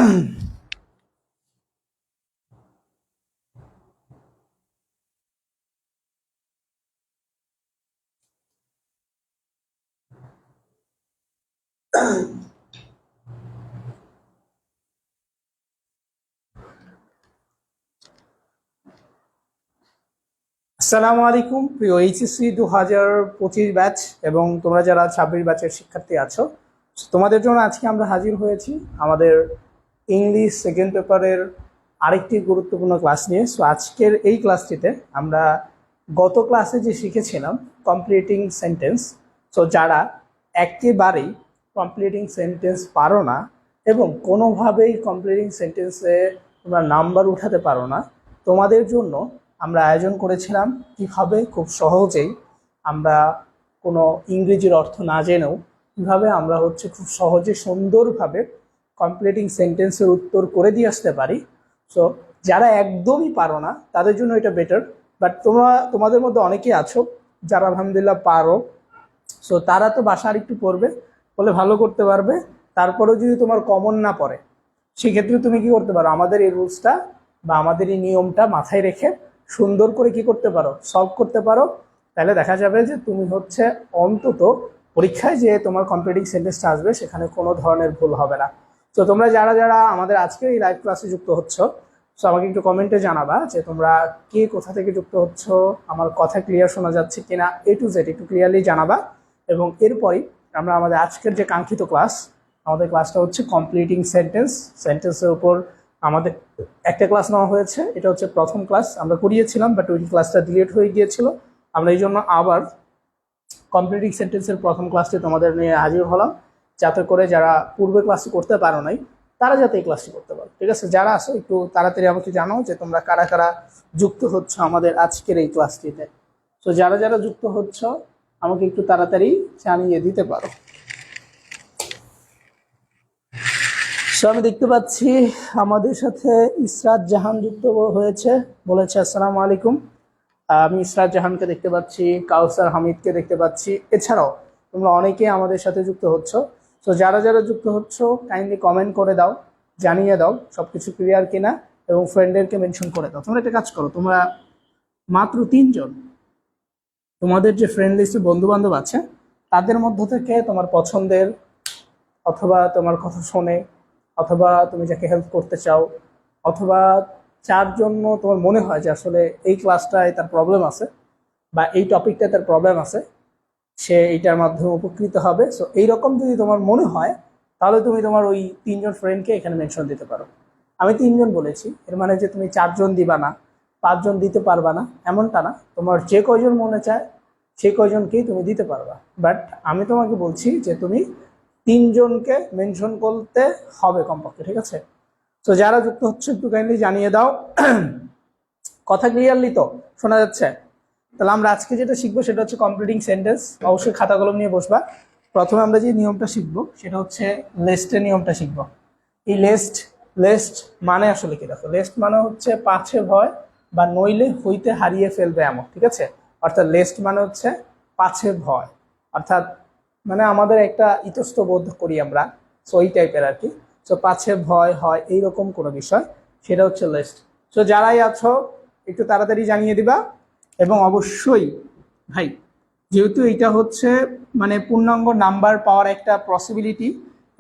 আসসালামু আলাইকুম প্রিয় এইচএসসি 2025 ব্যাচ এবং তোমরা যারা 26 ব্যাচের শিক্ষার্থী আছো, তোমাদের জন্য আজকে আমরা হাজির হয়েছি আমাদের ইংলিশ সেকেন্ড পেপারের আরেকটি গুরুত্বপূর্ণ ক্লাস নিয়ে। সো আজকের এই ক্লাসটিতে আমরা গত ক্লাসে যে শিখেছিলাম কমপ্লিটিং সেন্টেন্স, সো যারা একেবারেই কমপ্লিটিং সেন্টেন্স পারো না এবং কোনোভাবেই কমপ্লিটিং সেন্টেন্সে তোমরা নাম্বার উঠাতে পারো না, তোমাদের জন্য আমরা আয়োজন করেছিলাম কীভাবে খুব সহজেই আমরা কোনো ইংরেজির অর্থ না জেনেও কীভাবে আমরা খুব সহজে সুন্দরভাবে কমপ্লিটিং সেন্টেন্সের উত্তর করে দিয়ে আসতে পারি। সো যারা একদমই পারো না তাদের জন্য এটা বেটার, বাট তোমাদের মধ্যে অনেকেই আছো যারা আলহামদুলিল্লাহ পারো। সো তারা তো বাসা আর একটু পড়বে, বলে ভালো করতে পারবে। তারপরেও যদি তোমার কমন না পড়ে সেক্ষেত্রে তুমি কি করতে পারো, আমাদের এই রুলসটা বা আমাদের এই নিয়মটা মাথায় রেখে সুন্দর করে কি করতে পারো, সলভ করতে পারো। তাহলে দেখা যাবে যে তুমি অন্তত পরীক্ষায় যে তোমার কমপ্লিটিং সেন্টেন্সটা আসবে সেখানে কোনো ধরনের ভুল হবে না। তো তোমরা যারা যারা আমাদের আজকে এই লাইভ ক্লাসে যুক্ত হচ্ছ, সো আমাকে একটু কমেন্টে জানাবা যে তোমরা কে কোথা থেকে যুক্ত হচ্ছ, আমার কথা ক্লিয়ার শোনা যাচ্ছে কিনা, A to Z একটু ক্লিয়ারলি জানাবা। এবং এরপরই আমরা আমাদের আজকের যে কাঙ্ক্ষিত ক্লাস, আমাদের ক্লাসটা হচ্ছে কমপ্লিটিং সেন্টেন্সের উপর আমাদের একটা ক্লাস নেওয়া হয়েছে। এটা হচ্ছে প্রথম ক্লাস আমরা করিয়েছিলাম, বাট ওই ক্লাসটা ডিলিট হয়ে গিয়েছিল। আমরা এই জন্য আবার কমপ্লিটিং সেন্টেন্সের প্রথম ক্লাসটি তোমাদের নিয়ে হাজির হলাম, যাতে করে যারা পূর্বে ক্লাসটি করতে পারো নাই তারা যাতে এই ক্লাসটি করতে পারো। ঠিক আছে, যারা আসো একটু তাড়াতাড়ি আমাকে জানাও যে তোমরা কারা কারা যুক্ত হচ্ছ আমাদের আজকের এই ক্লাসটিতে। তো যারা যারা যুক্ত হচ্ছ আমাকে একটু তাড়াতাড়ি জানিয়ে দিতে পারো। সো আমি দেখতে পাচ্ছি আমাদের সাথে ইসরাত জাহান যুক্ত হয়েছে, বলেছে আসসালামু আলাইকুম। আমি ইসরাত জাহানকে দেখতে পাচ্ছি, কাউসার হামিদকে দেখতে পাচ্ছি। এছাড়াও তোমরা অনেকে আমাদের সাথে যুক্ত হচ্ছ। তো যারা যারা যুক্ত হচ্ছ কাইন্ডলি কমেন্ট করে দাও, জানিয়ে দাও সব কিছু ক্লিয়ার কিনা, এবং ফ্রেন্ডদেরকে মেনশন করে দাও। তোমরা একটা কাজ করো, তোমরা মাত্র 3 জন তোমাদের যে ফ্রেন্ড লিস্টে বন্ধু বান্ধব আছে তাদের মধ্য থেকে তোমার পছন্দের অথবা তোমার কথা শোনে অথবা তুমি যাকে হেল্প করতে চাও অথবা যার জন্য তোমার মনে হয় যে আসলে এই ক্লাসটায় তার প্রবলেম আছে বা এই টপিকটায় তার প্রবলেম আছে, সে এইটার মাধ্যমে উপকৃত হবে। সো এইরকম যদি তোমার মনে হয় তাহলে তুমি তোমার ওই 3 জন ফ্রেন্ডকে এখানে মেনশন দিতে পারো। আমি 3 জন বলেছি, এর মানে যে তুমি 4 জন দিবা না, 5 জন দিতে পারবা না এমনটা না। তোমার যে কয়জন মনে চায় সেই কয়জনকেই তুমি দিতে পারবা, বাট আমি তোমাকে বলছি যে তুমি 3 জনকে মেনশন করতে হবে কমপক্ষে। ঠিক আছে, তো যারা যুক্ত হচ্ছে একটু কাইন্ডলি জানিয়ে দাও। কথা ক্লিয়ারলি তো শোনা যাচ্ছে? তাহলে আমরা আজকে যেটা শিখবো সেটা হচ্ছে কমপ্লিটিং সেন্টেন্স। অবশ্যই খাতা কলম নিয়ে বসবা। প্রথমে আমরা যে নিয়মটা শিখবো সেটা হচ্ছে লেস্টের নিয়মটা শিখবো। এই লেস্ট মানে আসলে কি? দেখো, লেস্ট মানে হচ্ছে পাছে ভয় বা নইলে হইতে হারিয়ে ফেলবে এমন। ঠিক আছে, অর্থাৎ লেস্ট মানে হচ্ছে পাছে ভয়, অর্থাৎ মানে আমাদের একটা ইতস্ত বোধ করি আমরা, সো এই টাইপের আর কি। সো পাছে ভয় হয় এইরকম কোনো বিষয়, সেটা হচ্ছে লেস্ট। সো যারাই আছো একটু তাড়াতাড়ি জানিয়ে দিবা। এবং অবশ্যই ভাই, যেহেতু এটা হচ্ছে মানে পূর্ণাঙ্গ নাম্বার পাওয়ার একটা পসিবিলিটি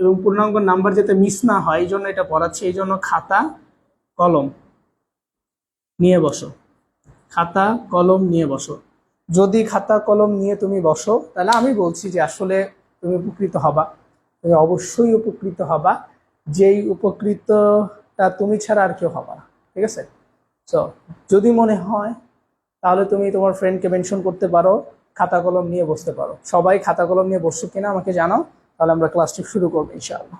এবং পূর্ণাঙ্গ নাম্বার যাতে মিস না হয় এই জন্য এটা পড়াচ্ছি। এই জন্য খাতা কলম নিয়ে বসো, খাতা কলম নিয়ে বসো। যদি খাতা কলম নিয়ে তুমি বসো তাহলে আমি বলছি যে আসলে তুমি উপকৃত হবা, তুমি অবশ্যই উপকৃত হবা, যেই উপকৃতটা তুমি ছাড়া আর কেউ হবা না। ঠিক আছে, সো যদি মনে হয় তাহলে তুমি তোমার ফ্রেন্ডকে মেনশন করতে পারো, খাতা কলম নিয়ে বসতে পারো। সবাই খাতা কলম নিয়ে বসছো কিনা আমাকে জানাও, তাহলে আমরা ক্লাসটি শুরু করবো ইনশাআল্লাহ।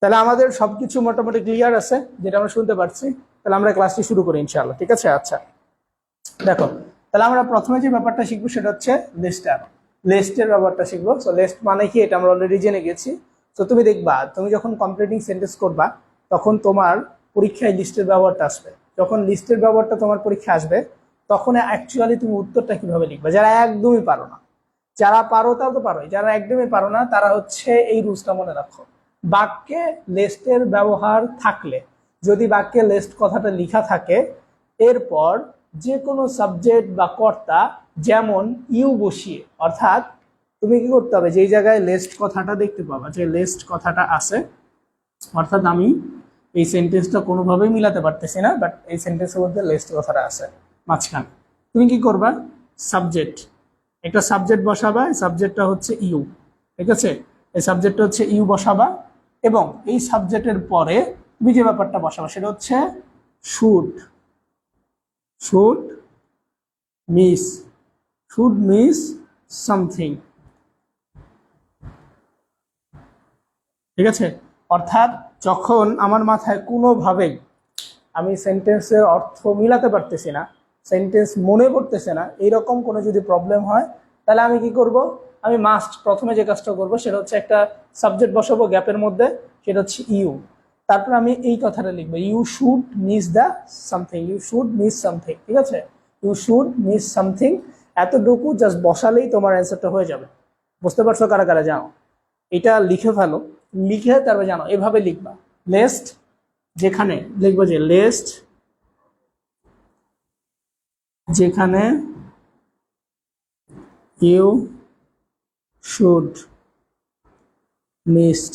তাহলে আমাদের সবকিছু মোটামুটি ক্লিয়ার আছে যেটা আমরা শুনতে পারছি। তাহলে আমরা ক্লাসটি শুরু করি ইনশাআল্লাহ। ঠিক আছে, আচ্ছা দেখো, তাহলে আমরা প্রথমে যে ব্যাপারটা শিখবো সেটা হচ্ছে লেস্টের ব্যাপারটা শিখবো। সো লেস্ট মানে কি এটা আমরা অলরেডি জেনে গেছি। তো তুমি দেখবা তুমি যখন কমপ্লিটিং সেন্টেন্স করবা তখন তোমার পরীক্ষায় লিস্টের ব্যবহারটা আসবে। যখন লিস্টের ব্যবহারটা তোমার পরীক্ষা আসবে তখন অ্যাকচুয়ালি তুমি উত্তরটা কিভাবে লিখবে। যারা একদমই পারো না, যারা পারো তারা তো পারোই, যারা একদমই পারো না তারা হচ্ছে এই রুলসটা মনে রাখো। বাক্যে লেস্টের ব্যবহার থাকলে, যদি বাক্যে লেস্ট কথাটা লেখা থাকে, এরপর যে কোনো সাবজেক্ট বা কর্তা যেমন ইউ বসিয়ে, অর্থাৎ তুমি কি করতে হবে, যেই জায়গায় লেস্ট কথাটা দেখতে পাবা, যে লেস্ট কথাটা আছে, অর্থাৎ আমি এই সেন্টেন্সটা কোনোভাবেই মিলাতে পারতেছি না, বাট এই সেন্টেন্সের মধ্যে লেস্ট কথাটা আছে মাঝখানে, তুমি কি করবা, সাবজেক্ট, একটা সাবজেক্ট বসাবা, সাবজেক্টটা হচ্ছে ইউ, ঠিক আছে, এই সাবজেক্টটা হচ্ছে ইউ বসাবা, এবং এই সাবজেক্টের পরে তুমি যে ব্যাপারটা বসাবা সেটা হচ্ছে should, should miss, should miss something, ঠিক আছে। অর্থাৎ যখন আমার মাথায় কোনোভাবেই আমি সেন্টেন্সের অর্থ মিলাতে পারতেছি না, সেন্টেন্স মনে পড়তেছে না, এইরকম কোনো যদি প্রবলেম হয়, তাহলে আমি কি করব, আমি মাস্ট প্রথমে যে কাজটা করব সেটা হচ্ছে একটা সাবজেক্ট বসাবো গ্যাপের মধ্যে, সেটা হচ্ছে ইউ, তারপর আমি এই কথাটা লিখবো, you should miss the something, you should miss something, ঠিক আছে, ইউ শুড মিস সামথিং, এতটুকু জাস্ট বসালেই তোমার অ্যান্সারটা হয়ে যাবে। বুঝতে পারছো কারা কারা, জানো, এটা লিখে ফেলো, লিখে তারপর জানো এভাবে লিখবা, লেস্ট, যেখানে লিখবো যে লেস্ট যেখানে ইউ শুড মিসড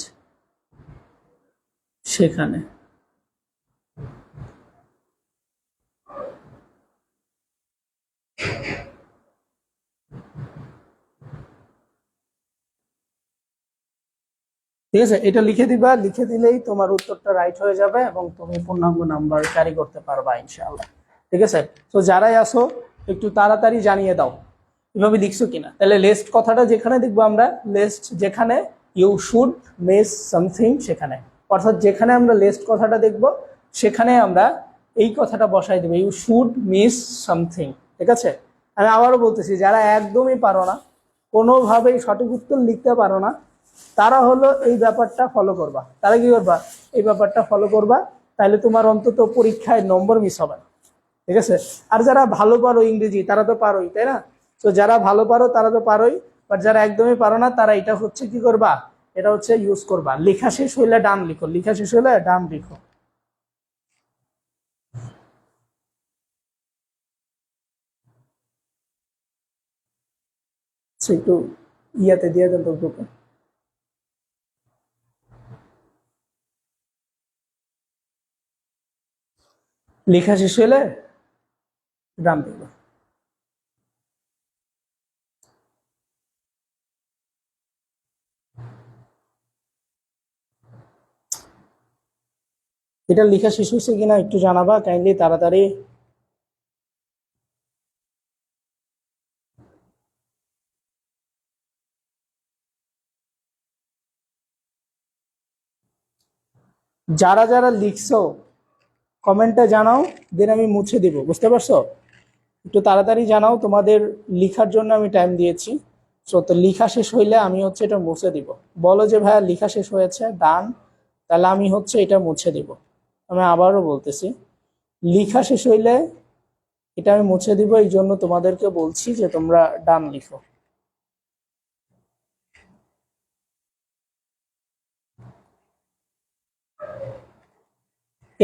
সেখানে, ঠিক আছে, এটা লিখে দিবা, লিখে দিলেই তোমার উত্তরটা রাইট হয়ে যাবে এবং তুমি পূর্ণাঙ্গ নাম্বার ক্যারি করতে পারবা ইনশাআল্লাহ, ঠিক আছে। তো যারাই আসো একটু তাড়াতাড়ি জানিয়ে দাও এভাবে লিখছো কিনা। তাহলে লেস্ট কথাটা যেখানে দেখবো আমরা, লেস্ট যেখানে ইউ শুড মিস সামথিং সেখানে, অর্থাৎ যেখানে আমরা লেস্ট কথাটা দেখব সেখানে আমরা এই কথাটা বসাই দেবো, ইউ শুড মিস সামথিং, ঠিক আছে। আমি আবারও বলতেছি, যারা একদমই পারো না, কোনোভাবেই সঠিক উত্তর লিখতে পারো না, তারা হলো এই ব্যাপারটা ফলো করবা, তারা কি করবা, এই ব্যাপারটা ফলো করবা, তাহলে তোমার অন্তত পরীক্ষায় নম্বর মিস হবে না, ঠিক আছে। আর যারা ভালো পারো ইংরেজি তারা তো পারোই, তাই না, তো যারা ভালো পারো তারা তো পারোই, বাট যারা একদমই পারো না তারা এটা হচ্ছে কি করবা, এটা হচ্ছে ইউজ করবা, লেখা শেষ হইলে ডান লিখো, লেখা শেষ হইলে ডান লিখো। একটু ইয়াতে দিয়ে দেন তো গ্রুপে, লেখা শেষ হইলে ডান দিবা। এটা লেখা শেষ হয়েছে কিনা একটু জানাবা কাইন্ডলি, তাড়াতাড়ি। যারা যারা লিখছো কমেন্টে জানাও, দেন আমি মুছে দিব, বুঝতে পারছো, একটু তাড়াতাড়ি জানাও, তোমাদের লিখার জন্য আমি টাইম দিয়েছি। সো তো লিখা শেষ হইলে আমি হচ্ছে এটা মুছে দিব, বলো যে ভাইয়া লিখা শেষ হয়েছে ডান, তাহলে আমি হচ্ছে এটা মুছে দিব। আমি আবারও বলতেছি, লিখা শেষ হইলে এটা আমি মুছে দিব, এই জন্য তোমাদেরকে বলছি যে তোমরা ডান লিখো।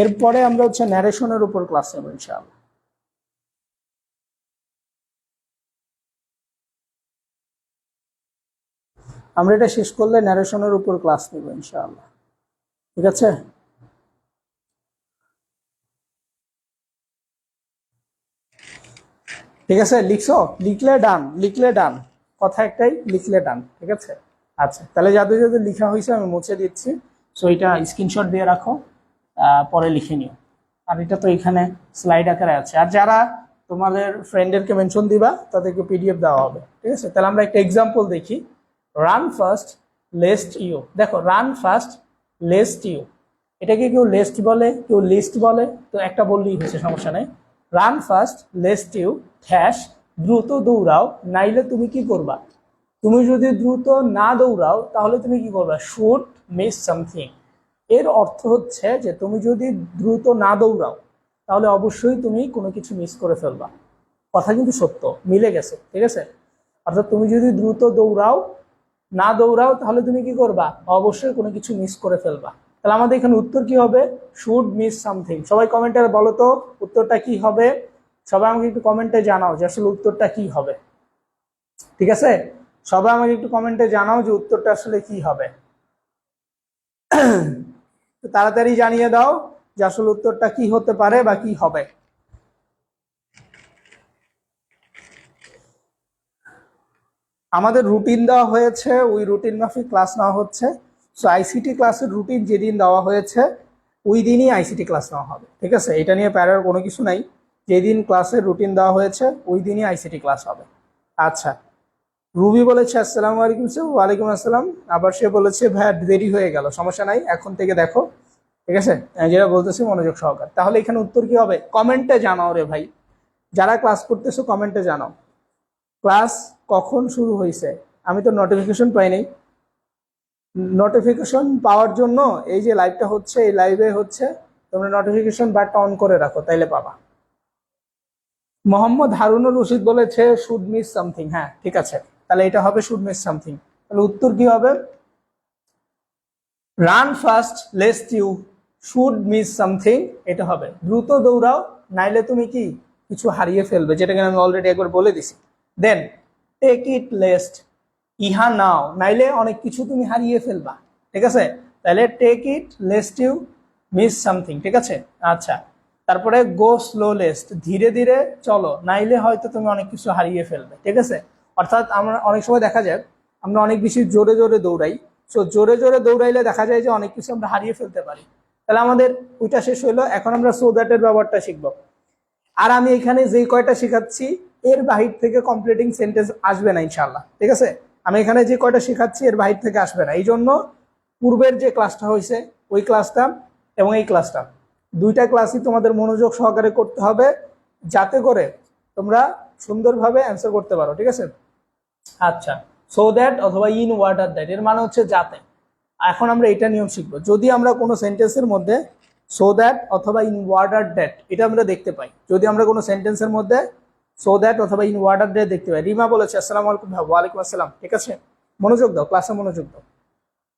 এরপরে আমরা হচ্ছে ন্যারেশনের উপর ক্লাস নেব ইনশাআল্লাহ। আমরা এটা শেষ করলে ন্যারেশনের উপর ক্লাস নেব ইনশাআল্লাহ, ঠিক আছে। ঠিক আছে, লিখছো, লিখলে ডান, লিখলে ডান, কথা একটাই, লিখলে ডান, ঠিক আছে। আচ্ছা, তাহলে যাদের যাদের লিখা হয়েছে আমি মুছে দিচ্ছি, সো এটা স্ক্রিনশট দিয়ে রাখো, পরে লিখে নিও। আর এটা তো এখানে স্লাইড আকারে আছে, আর যারা তোমাদের ফ্রেন্ডদেরকে মেনশন দিবা তাদেরকে পিডিএফ দেওয়া হবে, ঠিক আছে। তাহলে আমরা একটা এক্সাম্পল দেখি, রান ফার্স্ট লেস্ট ইউ, দেখো রান ফার্স্ট লেস্ট ইউ, এটাকে কেউ লেস্ট বলে কেউ লিস্ট বলে, তো একটা বললেই হয়েছে, সমস্যা নেই। Run first lest you dash, দ্রুত দৌড়াও নাইলে তুমি কি করবা, তুমি যদি দ্রুত না দৌড়াও তাহলে তুমি কি করবা, শুড মিস সামথিং। এর অর্থ হচ্ছে যে তুমি যদি দ্রুত না দৌড়াও তাহলে অবশ্যই তুমি কোনো কিছু মিস করে ফেলবা। কথা কিন্তু সত্য, মিলে গেছে, ঠিক আছে। অর্থাৎ তুমি যদি দ্রুত দৌড়াও, না দৌড়াও, তাহলে তুমি কি করবা, অবশ্যই কোনো কিছু মিস করে ফেলবা। তাহলে আমাদের এখানে উত্তর কি হবে, শুড মিস সামথিং। সবাই কমেন্টে বলো তো উত্তরটা কি হবে। সবাই আমাকে একটু কমেন্টে জানাও যে আসলে উত্তরটা কি হবে, ঠিক আছে। সবাই আমাকে একটু কমেন্টে জানাও যে উত্তরটা আসলে কি হবে। তাড়াতাড়ি জানিয়ে দাও যে আসলে উত্তরটা কি হতে পারে বা কি হবে। আমাদের রুটিন দেওয়া হয়েছে, ওই রুটিন মাফিক ক্লাস নেওয়া হচ্ছে। সো আইসিটি ক্লাসের রুটিন যেদিন দেওয়া হয়েছে ওই দিনই আইসিটি ক্লাস নেওয়া হবে, ঠিক আছে। এটা নিয়ে প্যারার কোনো কিছু নাই, যেদিন ক্লাসের রুটিন দেওয়া হয়েছে ওই দিনই আইসিটি ক্লাস হবে। আচ্ছা, রুবি বলেছে আসসালামু আলাইকুম স্যার। ওয়ালাইকুম আসসালাম। আবার সে বলেছে ভাইয়া দেরি হয়ে গেল, সমস্যা নাই, এখন থেকে দেখো, ঠিক আছে। যেটা বলতেছি মনোযোগ সহকার। তাহলে এখানে উত্তর কি হবে, কমেন্টে জানাও রে ভাই, যারা ক্লাস করতেছো কমেন্টে জানাও ক্লাস কখন শুরু হয়েছে। আমি তো নোটিফিকেশন পাই নাই। নোটিফিকেশন পাওয়ার জন্য এই যে লাইভটা হচ্ছে, এই লাইভে হচ্ছে, তোমরা নোটিফিকেশন বারটা অন করে রাখো, তাইলে পাবা। মোহাম্মদ হারুনুর রশিদ বলেছে শুড মিস সামথিং। হ্যাঁ ঠিক আছে, তাহলে এটা হবে শুড মিস সামথিং। তাহলে উত্তর কি হবে, run fast lest you should miss something. এটা হবে দ্রুত দৌড়াও, নাইলে তুমি কি কিছু হারিয়ে ফেলবে, যেটাকে আমি অলরেডি একবার বলে দিছি। দেন টেক ইট লেস্ট ইহা নাও, নাইলে অনেক কিছু তুমি হারিয়ে ফেলবা, ঠিক আছে। তাহলে take it lest you miss something, ঠিক আছে। আচ্ছা, তারপরে গো স্লো লেস্ট, ধীরে ধীরে চলো, নাইলে হয়তো তুমি অনেক কিছু হারিয়ে ফেলবে, ঠিক আছে। অর্থাৎ আমরা অনেক সময় দেখা যায় আমরা অনেক বেশি জোরে জোরে দৌড়াই। সো জোরে জোরে দৌড়াইলে দেখা যায় যে অনেক কিছু আমরা হারিয়ে ফেলতে পারি। তাহলে আমাদের ওইটা শেষ হইলো, এখন আমরা সো দ্যাটের ব্যবহারটা শিখবো। আর আমি এখানে যেই কয়টা শেখাচ্ছি এর বাহির থেকে কমপ্লিটিং সেন্টেন্স আসবে না ইনশাল্লাহ, ঠিক আছে। আমি এখানে যে কয়টা শেখাচ্ছি এর বাহির থেকে আসবে না, এই জন্য পূর্বের যে ক্লাসটা হয়েছে ওই ক্লাসটা এবং এই ক্লাসটা, দুইটা ক্লাসই তোমাদের মনোযোগ সহকারে করতে হবে, যাতে করে তোমরা সুন্দরভাবে অ্যান্সার করতে পারো, ঠিক আছে। আচ্ছা, সো দ্যাট অথবা ইন ওয়াটার দ্যাট এর মানে হচ্ছে যাতে। এখন আমরা এটা নিয়ম শিখবো, যদি আমরা কোনো সেন্টেন্সের মধ্যে সো দ্যাট অথবা ইন ওয়াটার দ্যাট এটা আমরা দেখতে পাই, যদি আমরা কোনো সেন্টেন্সের মধ্যে সো দ্যাট অথবা ইন ওয়াটার দ্যাট দেখতে পাই। রিমা বলেছে আসসালামু আলাইকুম। ওয়ালাইকুম আসসালাম, ঠিক আছে। মনোযোগ দাও, ক্লাসে মনোযোগ দাও।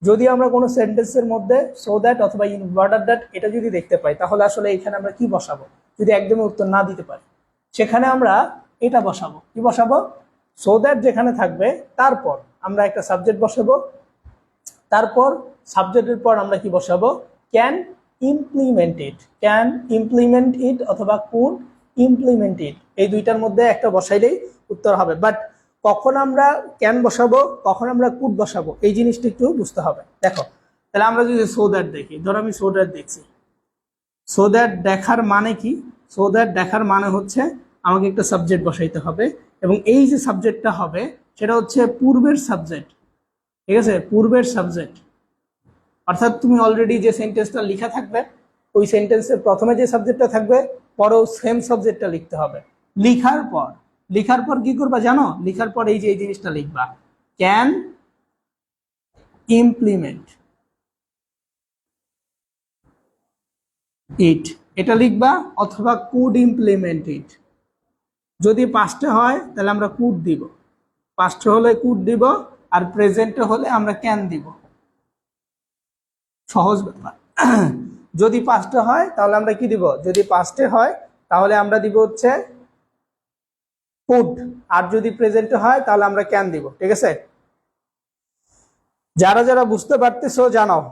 যদি আমরা কোনো সেন্টেন্সের মধ্যে সো দ্যাট অথবা ইন ওয়াটার দ্যাট এটা যদি দেখতে পাই, তাহলে আসলে এখানে আমরা কি বসাবো, যদি একদমই উত্তর না দিতে পারি সেখানে আমরা এটা বসাবো, কি বসাবো, সো দ্যাট যেখানে থাকবে তারপর আমরা একটা সাবজেক্ট বসাবো, তারপর সাবজেক্টের পর আমরা কি বসাবো, can implement it, can implement it অথবা কুড ইমপ্লিমেন্ট ইট, এই দুইটার মধ্যে একটা বসাইলেই উত্তর হবে। বাট কখন আমরা ক্যান বসাবো, কখন আমরা কুড বসাবো, এই জিনিসটা একটু বুঝতে হবে। দেখো, তাহলে আমরা যদি সো দ্যাট দেখি, ধরো আমি সো দ্যাট দেখছি, সো দ্যাট দেখার মানে কি, সো দ্যাট দেখার মানে হচ্ছে আমাকে একটা সাবজেক্ট বসাইতে হবে, এবং এই যে সাবজেক্টটা হবে সেটা হচ্ছে পূর্বের সাবজেক্ট, ঠিক আছে, পূর্বের সাবজেক্ট। অর্থাৎ তুমি অলরেডি যে সেন্টেন্সটা লেখা থাকবে ওই সেন্টেন্সের প্রথমে যে সাবজেক্টটা থাকবে পরেও সেম সাবজেক্টটা লিখতে হবে। লিখার পর কি করবা জানো, লিখার পর এই যে এই জিনিসটা লিখবা, ক্যান ইমপ্লিমেন্ট ইট, এটা লিখবা, অথবা কুড ইমপ্লিমেন্ট ইট। যদি পাস্টে হয় তাহলে আমরা কুড দিব, পাস্টে হলে কুড দিব, আর প্রেজেন্টে হলে আমরা ক্যান দিব। সহজ ব্যাপার। যদি পাস্টে হয় তাহলে আমরা কি দিব, যদি পাস্টে হয় তাহলে আমরা দিব হচ্ছে কুড, আর যদি প্রেজেন্টে হয় তাহলে আমরা ক্যান দিব, ঠিক আছে। যারা যারা বুঝতে পারতেছো জানাও।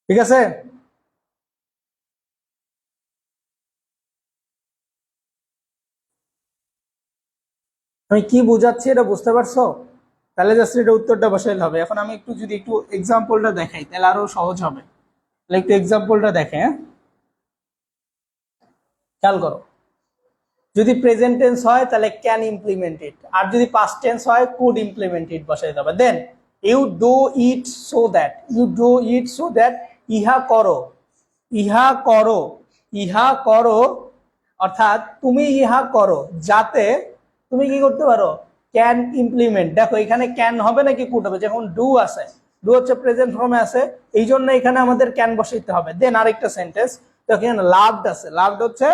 ঠিক আছে, আমি কি বুঝাচ্ছি এটা বুঝতে পারছো। তাহলে জাস্ট এটা উত্তরটা বসাইলে হবে। এখন আমি একটু যদি একটু এক্সাম্পলটা দেখাই তাহলে আরো সহজ হবে। তাহলে একটু এক্সাম্পলটা দেখে, হ্যাঁ খেয়াল করো। যদি প্রেজেন্ট টেন্স হয় তাহলে ক্যান ইমপ্লিমেন্ট ইট, আর যদি পাস্ট টেন্স হয় কুড ইমপ্লিমেন্ট ইট বসাইতে হবে। Then you do it so that, you do it so that, ইহা করো, ইহা করো, ইহা করো অর্থাৎ তুমি ইহা করো যাতে তুমি কি করতে পারো, ক্যান ইমপ্লিমেন্ট। দেখো এখানে ক্যান হবে নাকি কুড হবে, যখন ডু আছে, ডু হচ্ছে প্রেজেন্ট ফর্মে আছে, এই জন্য এখানে আমাদের ক্যান বসাইতে হবে। দেন আরেকটা সেন্টেন্স দেখো এখানে লাভড আছে, লাভড হচ্ছে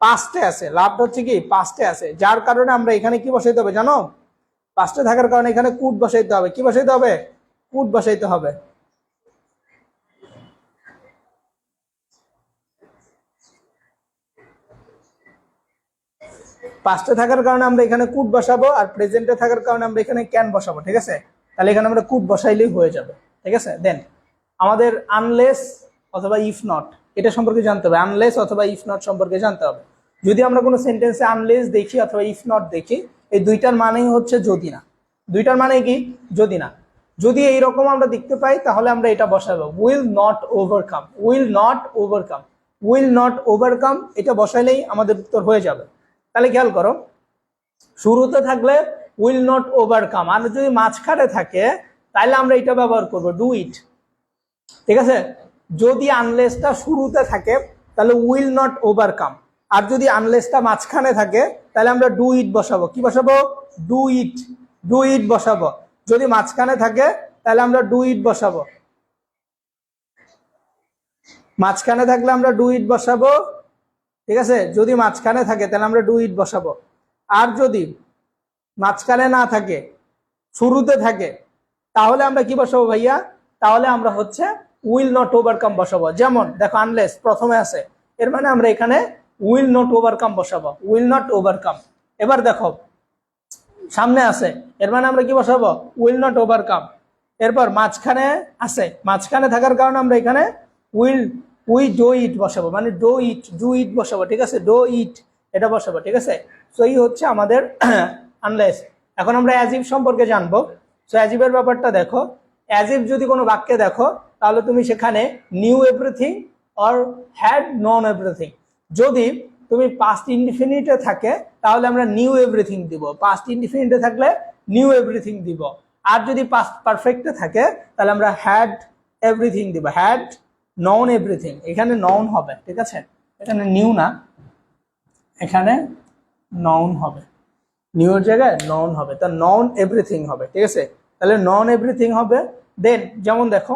পাস্টে আছে, লাভড হচ্ছে কি পাস্টে আছে, যার কারণে আমরা এখানে কি বসাইতে হবে জানো, পাস্টে থাকার কারণে এখানে কুড বসাইতে হবে। কি বসাইতে হবে, কুড বসাইতে হবে। পাস্টে থাকার কারণে আমরা এখানে কুড বসাবো, আর প্রেজেন্টে থাকার কারণে আমরা এখানে ক্যান বসাবো, ঠিক আছে। তাহলে এখানে আমরা কুড বসাইলেই হয়ে যাবে, ঠিক আছে। দেন আমাদের আনলেস অথবা ইফ নট এটা সম্পর্কে জানতে হবে, আনলেস অথবা ইফ নট সম্পর্কে জানতে হবে। যদি আমরা কোনো সেন্টেন্সে আনলেস দেখি অথবা ইফ নট দেখি, এই দুইটার মানেই হচ্ছে যদি না। দুইটার মানে কি, যদি না। যদি এইরকম আমরা দেখতে পাই তাহলে আমরা এটা বসাবো, will not overcome, will not overcome, will not overcome, এটা বসাইলেই আমাদের উত্তর হয়ে যাবে। তাহলে খেয়াল করো, শুরুতে থাকলে উইল নট ওভারকাম, আর যদি মাঝখানে থাকে তাহলে আমরা এটা ব্যবহার করব ডু ইট, ঠিক আছে। যদি আনলেসটা শুরুতে থাকে তাহলে উইল নট ওভারকাম, আর যদি আনলেসটা মাঝখানে থাকে তাহলে আমরা ডু ইট বসাবো। কি বসাবো, ডু ইট, ডু ইট বসাবো। যদি মাঝখানে থাকে তাহলে আমরা ডু ইট বসাবো, মাঝখানে থাকলে আমরা ডু ইট বসাবো, ঠিক আছে। যদি মাঝখানে থাকে তাহলে আমরা ডু ইট বসাবো, আর যদি মাঝখানে না থাকে শুরুতে থাকে তাহলে আমরা কি বসাবো ভাইয়া, তাহলে আমরা হচ্ছে উইল নট ওভারকাম বসাবো। যেমন দেখো আনলেস প্রথমে আছে, এর মানে আমরা এখানে উইল নট ওভারকাম বসাবো, উইল নট ওভারকাম। এবার দেখো সামনে আছে, এর মানে আমরা কি বসাবো, উইল নট ওভারকাম। এরপর মাঝখানে আছে, মাঝখানে থাকার কারণে আমরা এখানে উই ডো ইট বসাবো, মানে ডো ইট, ডু ইট বসাবো, ঠিক আছে, ডো ইট এটা বসাবো, ঠিক আছে। সো এই হচ্ছে আমাদের আনলেস। এখন আমরা অ্যাজিভ সম্পর্কে জানবো। সো অ্যাজিভের ব্যাপারটা দেখো, অ্যাজিভ যদি কোনো বাক্যে দেখো তাহলে তুমি সেখানে new everything or had known everything. যদি তুমি পাস্ট ইনডিফিনিটে থাকে তাহলে আমরা নিউ এভরিথিং দিব, পাস্ট ইনডিফিনিটে থাকলে নিউ এভরিথিং দিব। আর যদি পাস্ট পারফেক্টে থাকে তাহলে আমরা হ্যাড এভরিথিং দিব, হ্যাড নন এভরিথিং। এখানে নন হবে, ঠিক আছে, এখানে নিউ না, এখানে নন হবে, নিউর জায়গায় নন হবে, তা নন এভরিথিং হবে, ঠিক আছে। তাহলে নন এভরিথিং হবে। দেন যেমন দেখো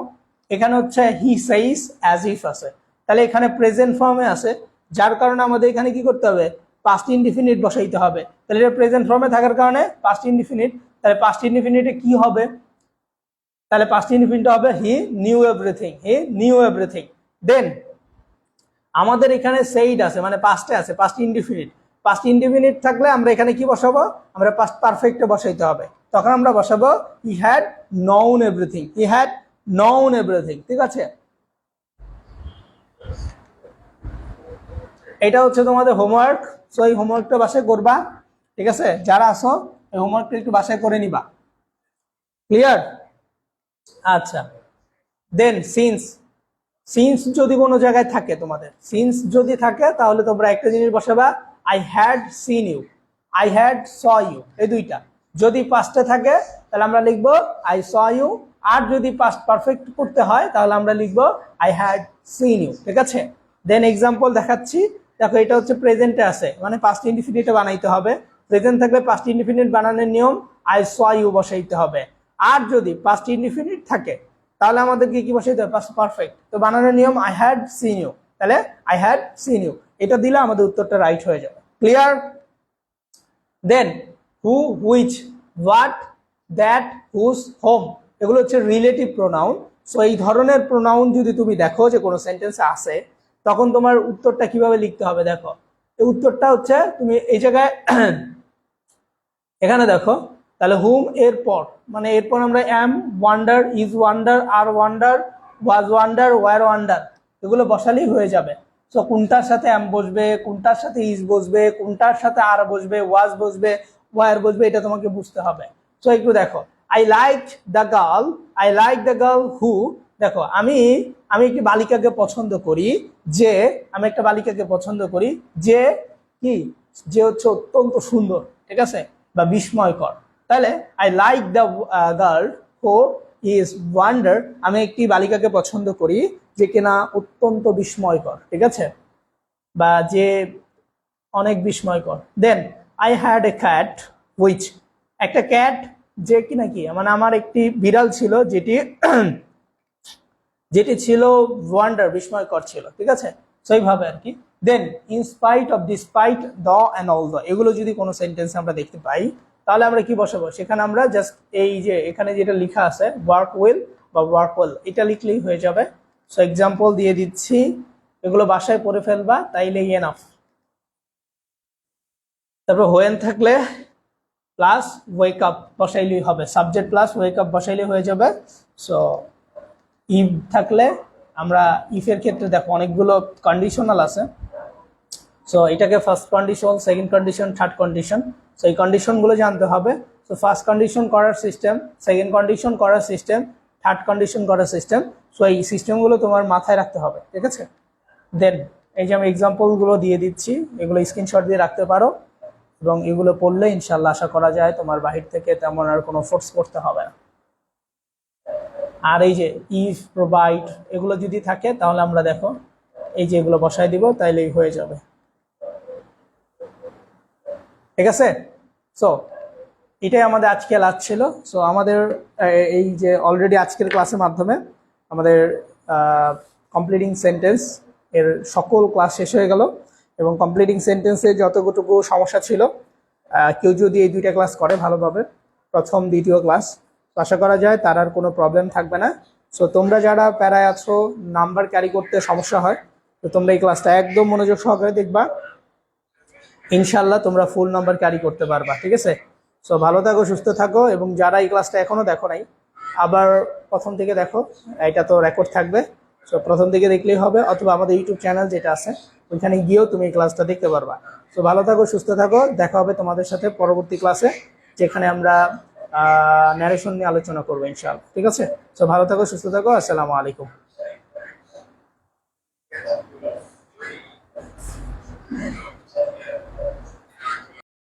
এখানে হচ্ছে হি সেইস অ্যাজ ইফ আছে, তাহলে এখানে প্রেজেন্ট ফর্মে আছে, যার কারণে আমাদের এখানে কি করতে হবে, পাস্ট ইনডিফিনিট বসাইতে হবে। তাহলে এটা প্রেজেন্ট ফর্মে থাকার কারণে পাস্ট ইনডিফিনিট, তাহলে পাস্ট ইনডিফিনিটে কি হবে, তাহলে পাস্ট ইনডিফিনিট হবে he knew everything, he knew everything. Then আমাদের এখানে সেইড আছে, মানে পাস্টে আছে, পাস্ট ইনডিফিনিট। পাস্ট ইনডিফিনিট থাকলে আমরা এখানে কি বসাবো, আমরা পাস্ট পারফেক্টে বসাইতে হবে, তখন আমরা বসাবো he had known everything, he had known everything, ঠিক আছে। এটা হচ্ছে তোমাদের হোমওয়ার্ক। সো এই হোমওয়ার্কটা বাসায় করবা, ঠিক আছে। যারা আসো এই হোমওয়ার্কটা একটু বাসায় করে নিবা, ক্লিয়ার? আচ্ছা, দেন সিন্স, সিন্স যদি কোনো জায়গায় থাকে, তোমাদের সিন্স যদি থাকে তাহলে তোমরা একটা জিনিস বসাবা, I had seen you, I had saw you, এই দুইটা। যদি পাস্টে থাকে তাহলে আমরা লিখবো আই স ইউ, আর যদি পাস্ট পারফেক্ট করতে হয় তাহলে আমরা লিখবো আই হ্যাড সিন ইউ, ঠিক আছে। দেন এক্সাম্পল দেখাচ্ছি। দেখো এটা হচ্ছে প্রেজেন্টে আছে, মানে পাস্ট ইনডিফিনিটে বানাইতে হবে। প্রেজেন্ট থাকলে পাস্ট ইনডিফিনিট বানানোর নিয়ম আই স ইউ বসাইতে হবে। আর যদি পাস্ট ইনডিফিনিট থাকে তাহলে আমাদেরকে কি বসাইতে হবে, পাস্ট পারফেক্ট। তো বানানোর নিয়ম আই হ্যাড সিন ইউ, তাহলে আই হ্যাড সিন ইউ এটা দিলে আমাদের উত্তরটা রাইট হয়ে যাবে, clear? Then who, which, what, that, whose, whom, এগুলো হচ্ছে রিলেটিভ প্রোনাউন। সো এই ধরনের প্রোনাউন যদি তুমি দেখো যে কোনো সেন্টেন্সে আসে, তখন তোমার উত্তরটা কিভাবে লিখতে হবে দেখো। এই উত্তরটা হচ্ছে তুমি এই জায়গায় এখানে দেখো, তাহলে হুম এরপর, মানে এরপর আমরা am, wonder, is wonder, are wonder, was wonder, were wonder এগুলো বসালেই হয়ে যাবে। সো কোনটার সাথে এম বসবে, কোনটার সাথে ইজ বসবে, কোনটার সাথে আর বসবে, ওয়াজ বসবে, ওয়ার বসবে, এটা তোমাকে বুঝতে হবে। সো একটু দেখো, I like the girl, I like the girl who, দেখো আমি একটি বালিকাকে পছন্দ করি, যে আমি একটা বালিকাকে পছন্দ করি যে কি, যে হচ্ছে অত্যন্ত সুন্দর, ঠিক আছে, বা বিস্ময়কর। তাহলে I like the girl who is wonder, আমি একটি বালিকাকে পছন্দ করি যে কিনা অত্যন্ত বিস্ময়কর, ঠিক আছে, বা যে অনেক বিস্ময়কর। Then I had a cat which, একটা ক্যাট যে কিনা কি, মানে আমার একটি বিড়াল ছিল যেটি যেটি ছিল ওয়ান্ডার, বিস্ময়কর ছিল, ঠিক আছে, সেইভাবে আর কি। Then in spite of, despite, the and all the, এগুলো যদি কোনো সেন্টেন্সে আমরা দেখতে পাই তাহলে আমরা কি বসাবো, সেখানে আমরা জাস্ট এই যে এখানে যেটা লেখা আছে ওয়ার্ক উইল বা ওয়ার্ক ওয়েল, এটা লিখলেই হয়ে যাবে। সো এক্সাম্পল দিয়ে দিচ্ছি, এগুলো বাসায় পড়ে ফেলবা, তাইলে এনাফ। তারপর হোয়েন থাকলে প্লাস ওয়েক আপ বসাইলেই হবে, সাবজেক্ট প্লাস ওয়েক আপ বসাইলে হয়ে যাবে। সো ইফ থাকলে আমরা ইফের ক্ষেত্রে দেখো অনেকগুলো কন্ডিশনাল আছে। সো এটাকে first condition, second condition, third condition. So এই কন্ডিশনগুলো জানতে হবে। সো ফার্স্ট কন্ডিশন করার সিস্টেম, সেকেন্ড কন্ডিশন করার সিস্টেম, থার্ড কন্ডিশন করার সিস্টেম। সো এই সিস্টেমগুলো তোমার মাথায় রাখতে হবে, ঠিক আছে। দেন এই যে আমি এক্সাম্পলগুলো দিয়ে দিচ্ছি, এগুলো স্ক্রিনশট দিয়ে রাখতে পারো, এবং এগুলো পড়লে ইনশাল্লাহ আশা করা যায় তোমার বাহির থেকে তেমন আর কোনো ফোর্স করতে হবে না। আর এই যে ইফ, প্রোভাইড, এগুলো যদি থাকে তাহলে আমরা দেখো এই যে এগুলো বসাই দিব, তাইলেই হয়ে যাবে, ঠিক আছে। সো এটাই আমাদের আজকে ক্লাস ছিল। সো আমাদের এই যে অলরেডি আজকের ক্লাসের মাধ্যমে আমাদের কমপ্লিটিং সেন্টেন্স এর সকল ক্লাস শেষ হয়ে গেল, এবং কমপ্লিটিং সেন্টেন্সে যতটুকু সমস্যা ছিল, কেউ যদি এই দুইটা ক্লাস করে ভালোভাবে, প্রথম দ্বিতীয় ক্লাস, আশা করা যায় তার আর কোনো প্রবলেম থাকবে না। সো তোমরা যারা প্যারায় আছো, নাম্বার ক্যারি করতে সমস্যা হয়, তো তোমরা এই ক্লাসটা একদম মনোযোগ সহকারে দেখবা, ইনশাল্লাহ তোমরা ফুল নাম্বার ক্যারি করতে পারবা, ঠিক আছে। সো ভালো থাকো, সুস্থ থাকো, এবং যারা এই ক্লাসটা এখনো দেখো নাই, আবার প্রথম থেকে দেখো, এটা তো রেকর্ড থাকবে। সো প্রথম থেকে দেখলেই হবে, অথবা আমাদের ইউটিউব চ্যানেল যেটা আছে ওইখানে গিয়েও তুমি এই ক্লাসটা দেখতে পারবা। সো ভালো থাকো, সুস্থ থাকো, দেখা হবে তোমাদের সাথে পরবর্তী ক্লাসে, যেখানে আমরা ন্যারেশন নিয়ে আলোচনা করবো ইনশাআল্লাহ, ঠিক আছে। সো ভালো থাকো, সুস্থ থাকো, আসসালামু আলাইকুম।